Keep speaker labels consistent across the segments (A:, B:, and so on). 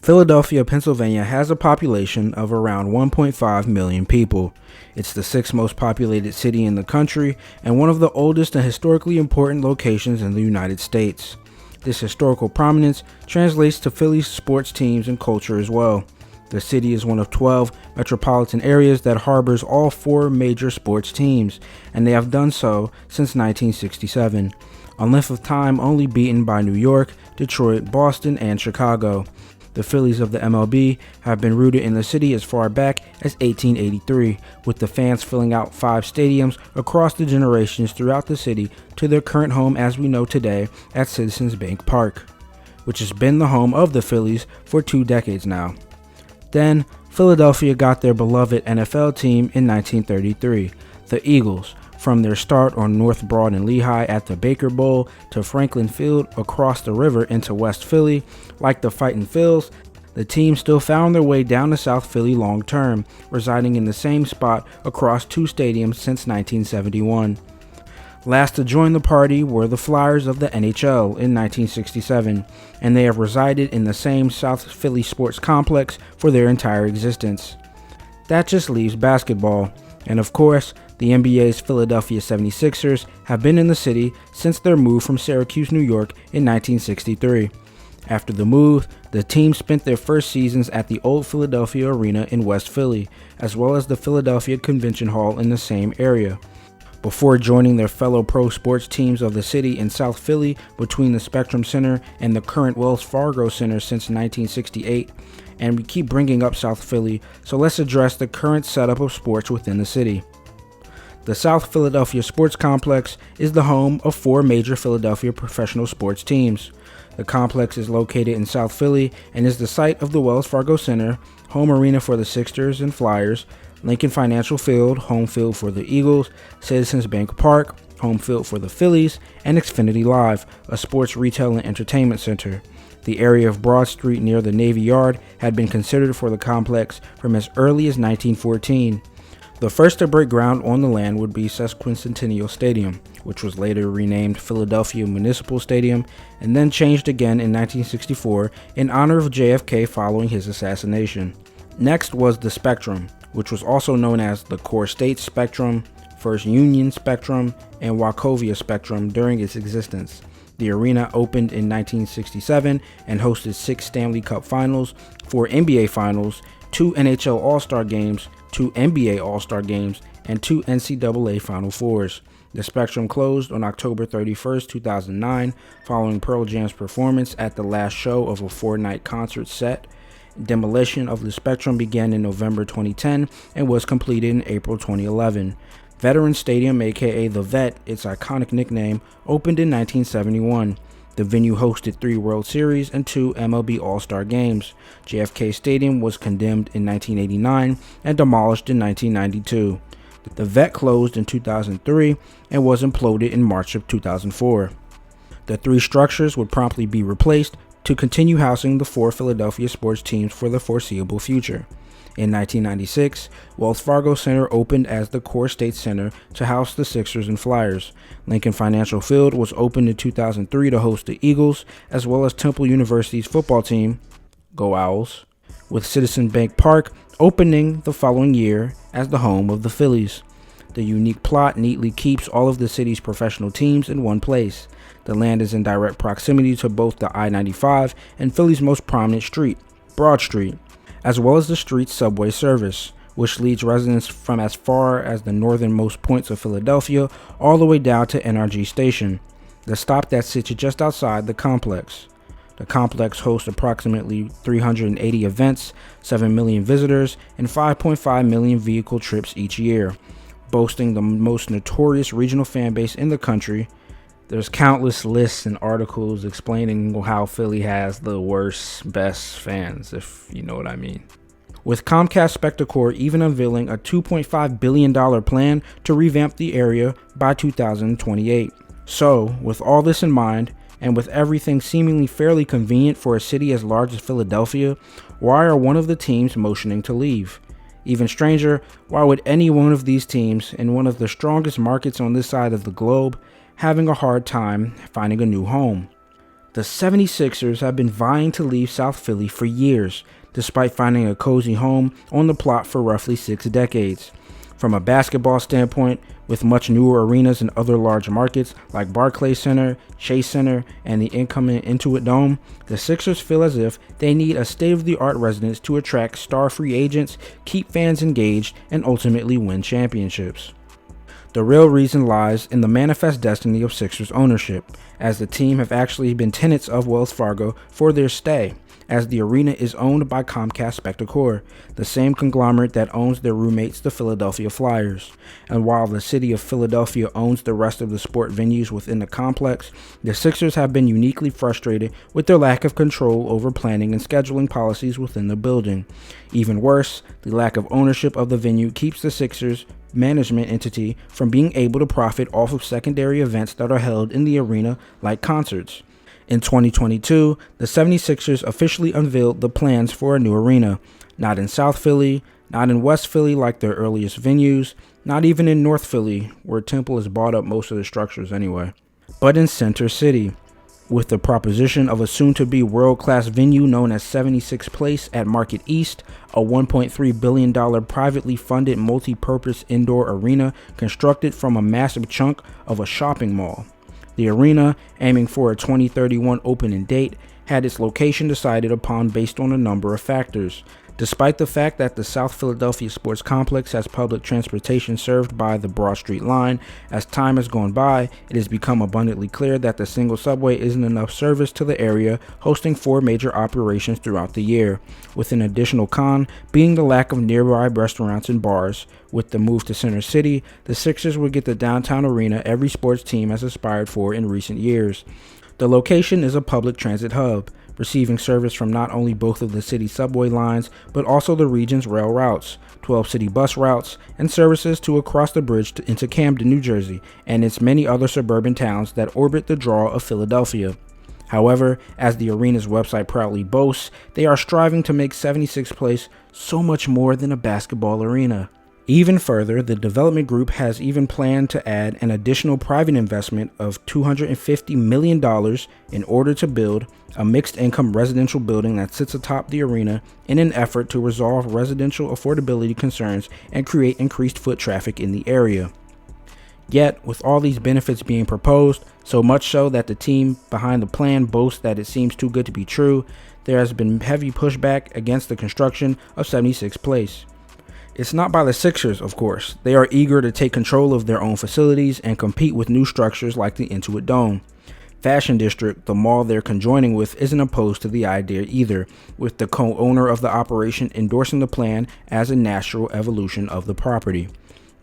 A: Philadelphia, Pennsylvania has a population of around 1.5 million people. It's the sixth most populated city in the country and one of the oldest and historically important locations in the United States. This historical prominence translates to Philly's sports teams and culture as well. The city is one of 12 metropolitan areas that harbors all four major sports teams, and they have done so since 1967, a length of time only beaten by New York, Detroit, Boston, and Chicago. The Phillies of the MLB have been rooted in the city as far back as 1883, with the fans filling out 5 stadiums across the generations throughout the city to their current home as we know today at Citizens Bank Park, which has been the home of the Phillies for 2 decades now. Then, Philadelphia got their beloved NFL team in 1933, the Eagles. From their start on North Broad and Lehigh at the Baker Bowl to Franklin Field across the river into West Philly, like the Fightin' Phils, the team still found their way down to South Philly long term, residing in the same spot across 2 stadiums since 1971. Last to join the party were the Flyers of the NHL in 1967, and they have resided in the same South Philly sports complex for their entire existence. That just leaves basketball, and of course, the NBA's Philadelphia 76ers have been in the city since their move from Syracuse, New York in 1963. After the move, the team spent their first seasons at the old Philadelphia Arena in West Philly, as well as the Philadelphia Convention Hall in the same area, before joining their fellow pro sports teams of the city in South Philly between the Spectrum Center and the current Wells Fargo Center since 1968. And we keep bringing up South Philly, so let's address the current setup of sports within the city. The South Philadelphia Sports Complex is the home of 4 major Philadelphia professional sports teams. The complex is located in South Philly and is the site of the Wells Fargo Center, home arena for the Sixers and Flyers, Lincoln Financial Field, home field for the Eagles, Citizens Bank Park, home field for the Phillies, and Xfinity Live, a sports retail and entertainment center. The area of Broad Street near the Navy Yard had been considered for the complex from as early as 1914. The first to break ground on the land would be Sesquicentennial Stadium, which was later renamed Philadelphia Municipal Stadium and then changed again in 1964 in honor of JFK following his assassination. Next was the Spectrum, which was also known as the Core State Spectrum, First Union Spectrum, and Wachovia Spectrum during its existence. The arena opened in 1967 and hosted 6 Stanley Cup Finals, 4 NBA Finals, 2 NHL All-Star Games, 2 NBA All-Star Games, and 2 NCAA Final Fours. The Spectrum closed on October 31, 2009, following Pearl Jam's performance at the last show of a 4-night concert set. Demolition of the Spectrum began in November 2010 and was completed in April 2011. Veterans Stadium, aka The Vet, its iconic nickname, opened in 1971. The venue hosted 3 World Series and 2 MLB All-Star Games. JFK Stadium was condemned in 1989 and demolished in 1992. The Vet closed in 2003 and was imploded in March of 2004. The 3 structures would promptly be replaced to continue housing the 4 Philadelphia sports teams for the foreseeable future. In 1996, Wells Fargo Center opened as the Core State Center to house the Sixers and Flyers. Lincoln Financial Field was opened in 2003 to host the Eagles, as well as Temple University's football team, Go Owls, with Citizens Bank Park opening the following year as the home of the Phillies. The unique plot neatly keeps all of the city's professional teams in one place. The land is in direct proximity to both the I-95 and Philly's most prominent street, Broad Street, as well as the street's subway service, which leads residents from as far as the northernmost points of Philadelphia all the way down to NRG Station, the stop that sits just outside the complex. The complex hosts approximately 380 events, 7 million visitors, and 5.5 million vehicle trips each year, boasting the most notorious regional fan base in the country. There's countless lists and articles explaining how Philly has the worst, best fans, if you know what I mean. With Comcast Spectacor even unveiling a $2.5 billion plan to revamp the area by 2028. So, with all this in mind, and with everything seemingly fairly convenient for a city as large as Philadelphia, why are one of the teams motioning to leave? Even stranger, why would any one of these teams in one of the strongest markets on this side of the globe having a hard time finding a new home? The 76ers have been vying to leave South Philly for years, despite finding a cozy home on the plot for roughly 6 decades. From a basketball standpoint, with much newer arenas in other large markets like Barclays Center, Chase Center, and the incoming Intuit Dome, the Sixers feel as if they need a state-of-the-art residence to attract star free agents, keep fans engaged, and ultimately win championships. The real reason lies in the manifest destiny of Sixers ownership, as the team have actually been tenants of Wells Fargo for their stay, as the arena is owned by Comcast Spectacor, the same conglomerate that owns their roommates, the Philadelphia Flyers. And while the city of Philadelphia owns the rest of the sport venues within the complex, the Sixers have been uniquely frustrated with their lack of control over planning and scheduling policies within the building. Even worse, the lack of ownership of the venue keeps the Sixers management entity from being able to profit off of secondary events that are held in the arena, like concerts. In 2022, the 76ers officially unveiled the plans for a new arena, not in South Philly, not in West Philly like their earliest venues, not even in North Philly, where Temple has bought up most of the structures anyway, but in Center City, with the proposition of a soon-to-be world-class venue known as 76 Place at Market East, a $1.3 billion privately funded multi-purpose indoor arena constructed from a massive chunk of a shopping mall. The arena, aiming for a 2031 opening date, had its location decided upon based on a number of factors. Despite the fact that the South Philadelphia Sports Complex has public transportation served by the Broad Street line, as time has gone by, it has become abundantly clear that the single subway isn't enough service to the area, hosting 4 major operations throughout the year, with an additional con being the lack of nearby restaurants and bars. With the move to Center City, the Sixers would get the downtown arena every sports team has aspired for in recent years. The location is a public transit hub, receiving service from not only both of the city's subway lines, but also the region's rail routes, 12 city bus routes, and services to across the bridge into Camden, New Jersey, and its many other suburban towns that orbit the draw of Philadelphia. However, as the arena's website proudly boasts, they are striving to make 76 Place so much more than a basketball arena. Even further, the development group has even planned to add an additional private investment of $250 million in order to build a mixed-income residential building that sits atop the arena in an effort to resolve residential affordability concerns and create increased foot traffic in the area. Yet, with all these benefits being proposed, so much so that the team behind the plan boasts that it seems too good to be true, there has been heavy pushback against the construction of 76 Place. It's not by the Sixers, of course. They are eager to take control of their own facilities and compete with new structures like the Intuit Dome. Fashion District, the mall they're conjoining with, isn't opposed to the idea either, with the co-owner of the operation endorsing the plan as a natural evolution of the property.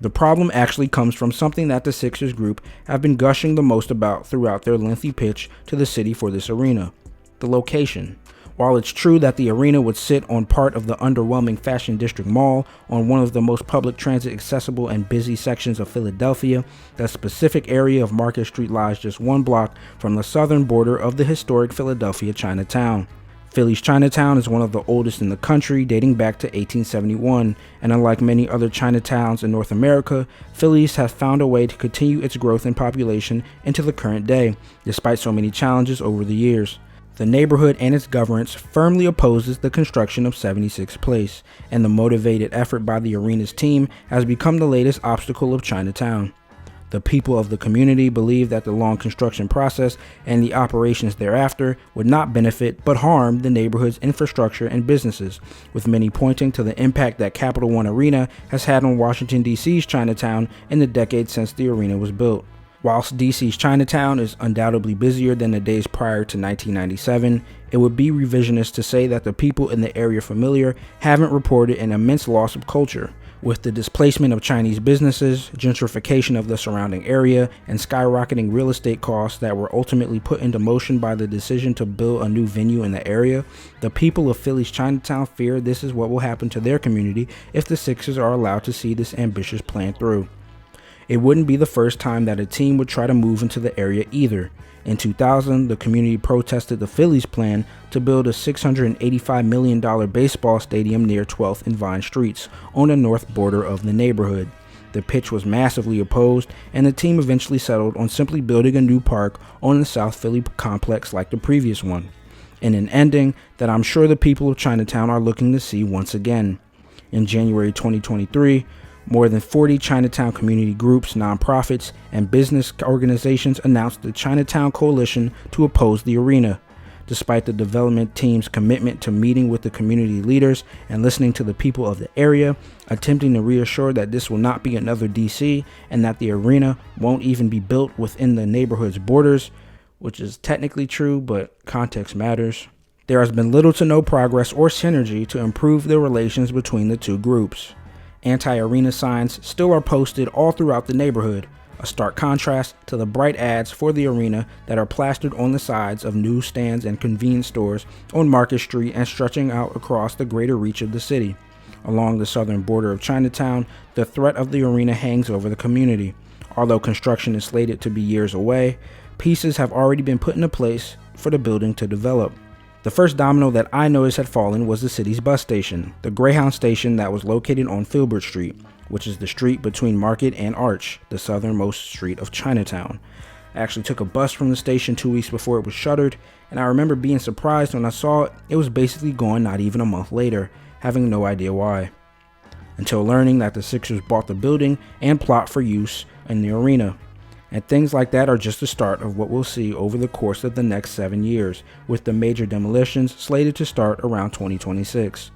A: The problem actually comes from something that the Sixers group have been gushing the most about throughout their lengthy pitch to the city for this arena: the location. While it's true that the arena would sit on part of the underwhelming Fashion District Mall on one of the most public transit accessible and busy sections of Philadelphia, the specific area of Market Street lies just 1 block from the southern border of the historic Philadelphia Chinatown. Philly's Chinatown is one of the oldest in the country, dating back to 1871, and unlike many other Chinatowns in North America, Philly's has found a way to continue its growth in population into the current day, despite so many challenges over the years. The neighborhood and its governance firmly opposes the construction of 76 Place, and the motivated effort by the arena's team has become the latest obstacle of Chinatown. The people of the community believe that the long construction process and the operations thereafter would not benefit but harm the neighborhood's infrastructure and businesses, with many pointing to the impact that Capital One Arena has had on Washington, D.C.'s Chinatown in the decades since the arena was built. Whilst DC's Chinatown is undoubtedly busier than the days prior to 1997, it would be revisionist to say that the people in the area familiar haven't reported an immense loss of culture. With the displacement of Chinese businesses, gentrification of the surrounding area, and skyrocketing real estate costs that were ultimately put into motion by the decision to build a new venue in the area, the people of Philly's Chinatown fear this is what will happen to their community if the Sixers are allowed to see this ambitious plan through. It wouldn't be the first time that a team would try to move into the area either. In 2000, the community protested the Phillies' plan to build a $685 million baseball stadium near 12th and Vine Streets on the north border of the neighborhood. The pitch was massively opposed, and the team eventually settled on simply building a new park on the South Philly complex like the previous one, in an ending that I'm sure the people of Chinatown are looking to see once again. In January 2023, more than 40 Chinatown community groups, nonprofits, and business organizations announced the Chinatown Coalition to oppose the arena. Despite the development team's commitment to meeting with the community leaders and listening to the people of the area, attempting to reassure that this will not be another DC and that the arena won't even be built within the neighborhood's borders, which is technically true, but context matters. There has been little to no progress or synergy to improve the relations between the two groups. Anti-arena signs still are posted all throughout the neighborhood, a stark contrast to the bright ads for the arena that are plastered on the sides of newsstands and convenience stores on Market Street and stretching out across the greater reach of the city. Along the southern border of Chinatown, the threat of the arena hangs over the community. Although construction is slated to be years away, pieces have already been put into place for the building to develop. The first domino that I noticed had fallen was the city's bus station, the Greyhound station that was located on Filbert Street, which is the street between Market and Arch, the southernmost street of Chinatown. I actually took a bus from the station 2 weeks before it was shuttered, and I remember being surprised when I saw it was basically gone not even a month later, having no idea why. Until learning that the Sixers bought the building and plot for use in the arena. And things like that are just the start of what we'll see over the course of the next 7 years, with the major demolitions slated to start around 2026.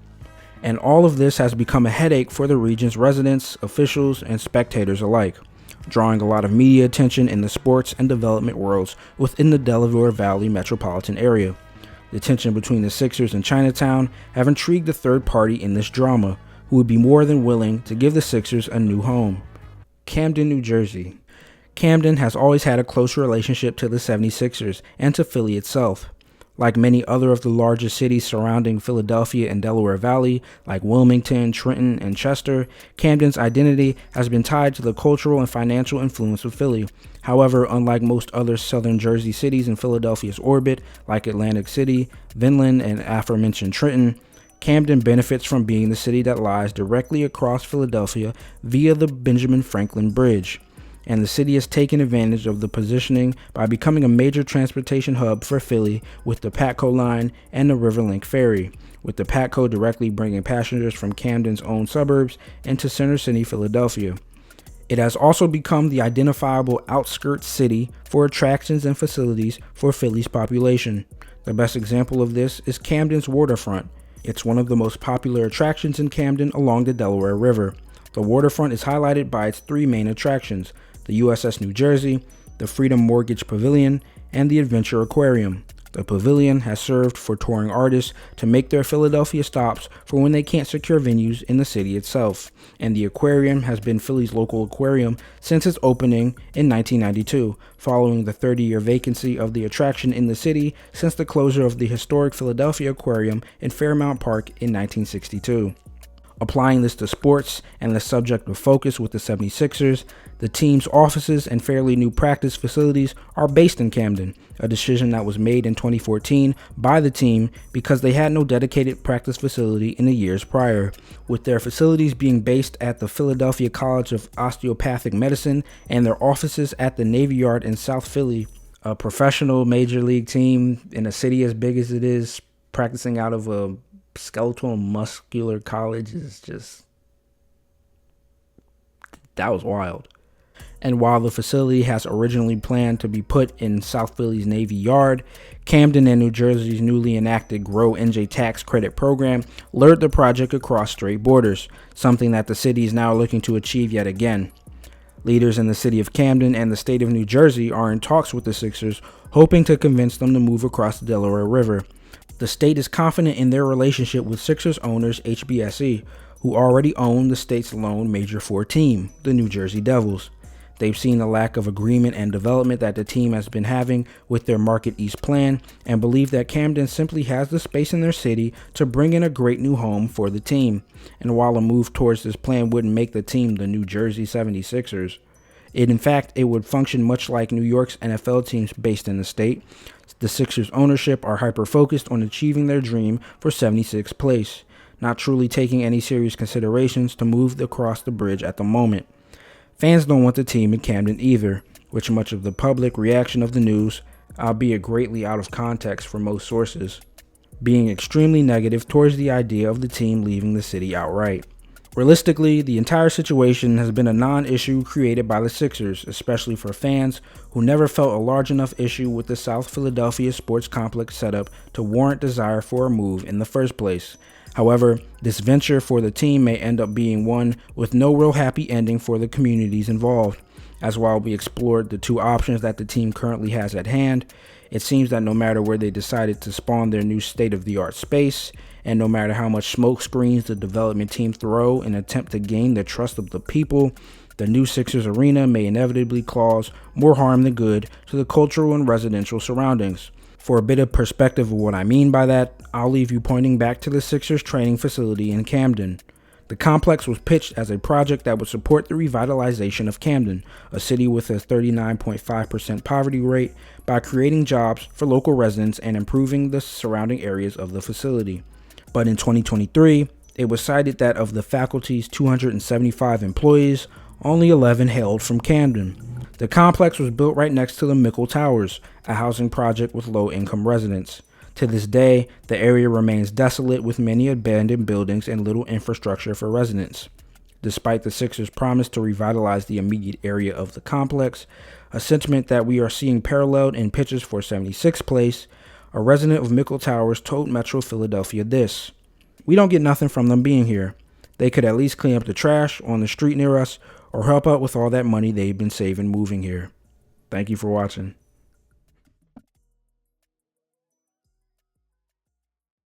A: And all of this has become a headache for the region's residents, officials, and spectators alike, drawing a lot of media attention in the sports and development worlds within the Delaware Valley metropolitan area. The tension between the Sixers and Chinatown have intrigued the third party in this drama, who would be more than willing to give the Sixers a new home. Camden, New Jersey. Camden has always had a close relationship to the 76ers and to Philly itself. Like many other of the largest cities surrounding Philadelphia and Delaware Valley, like Wilmington, Trenton, and Chester, Camden's identity has been tied to the cultural and financial influence of Philly. However, unlike most other southern Jersey cities in Philadelphia's orbit, like Atlantic City, Vinland, and aforementioned Trenton, Camden benefits from being the city that lies directly across Philadelphia via the Benjamin Franklin Bridge. And the city has taken advantage of the positioning by becoming a major transportation hub for Philly with the Patco line and the Riverlink ferry, with the Patco directly bringing passengers from Camden's own suburbs into Center City, Philadelphia. It has also become the identifiable outskirts city for attractions and facilities for Philly's population. The best example of this is Camden's waterfront. It's one of the most popular attractions in Camden along the Delaware River. The waterfront is highlighted by its three main attractions: the USS New Jersey, the Freedom Mortgage Pavilion, and the Adventure Aquarium. The pavilion has served for touring artists to make their Philadelphia stops for when they can't secure venues in the city itself, and the aquarium has been Philly's local aquarium since its opening in 1992, following the 30-year vacancy of the attraction in the city since the closure of the historic Philadelphia Aquarium in Fairmount Park in 1962. Applying this to sports and the subject of focus with the 76ers, the team's offices and fairly new practice facilities are based in Camden, a decision that was made in 2014 by the team because they had no dedicated practice facility in the years prior, with their facilities being based at the Philadelphia College of Osteopathic Medicine and their offices at the Navy Yard in South Philly. A professional major league team in a city as big as it is, practicing out of a skeletal muscular college is just, that was wild. And while the facility has originally planned to be put in South Philly's Navy Yard, Camden and New Jersey's newly enacted Grow NJ tax credit program lured the project across straight borders, something that the city is now looking to achieve yet again. Leaders in the city of Camden and the state of New Jersey are in talks with the Sixers, hoping to convince them to move across the Delaware River. The state is confident in their relationship with Sixers owners HBSE, who already own the state's lone Major Four team, the New Jersey Devils. They've seen the lack of agreement and development that the team has been having with their Market East plan and believe that Camden simply has the space in their city to bring in a great new home for the team. And while a move towards this plan wouldn't make the team the New Jersey 76ers, it would function much like New York's NFL teams based in the state. The Sixers ownership are hyper-focused on achieving their dream for 76th place, not truly taking any serious considerations to move across the bridge at the moment. Fans don't want the team in Camden either, which much of the public reaction of the news, albeit greatly out of context for most sources, being extremely negative towards the idea of the team leaving the city outright. Realistically, the entire situation has been a non-issue created by the Sixers, especially for fans who never felt a large enough issue with the South Philadelphia sports complex setup to warrant desire for a move in the first place. However, this venture for the team may end up being one with no real happy ending for the communities involved. As while we explored the two options that the team currently has at hand, it seems that no matter where they decided to spawn their new state-of-the-art space, and no matter how much smoke screens the development team throw in an attempt to gain the trust of the people, the new Sixers arena may inevitably cause more harm than good to the cultural and residential surroundings. For a bit of perspective of what I mean by that, I'll leave you pointing back to the Sixers training facility in Camden. The complex was pitched as a project that would support the revitalization of Camden, a city with a 39.5% poverty rate, by creating jobs for local residents and improving the surrounding areas of the facility. But in 2023, it was cited that of the faculty's 275 employees, only 11 hailed from Camden. The complex was built right next to the Mickle Towers, a housing project with low-income residents. To this day, the area remains desolate with many abandoned buildings and little infrastructure for residents. Despite the Sixers' promise to revitalize the immediate area of the complex, a sentiment that we are seeing paralleled in pitches for 76th Place, a resident of Mickle Towers told Metro Philadelphia this: "We don't get nothing from them being here. They could at least clean up the trash on the street near us or help out with all that money they've been saving moving here." Thank you for watching.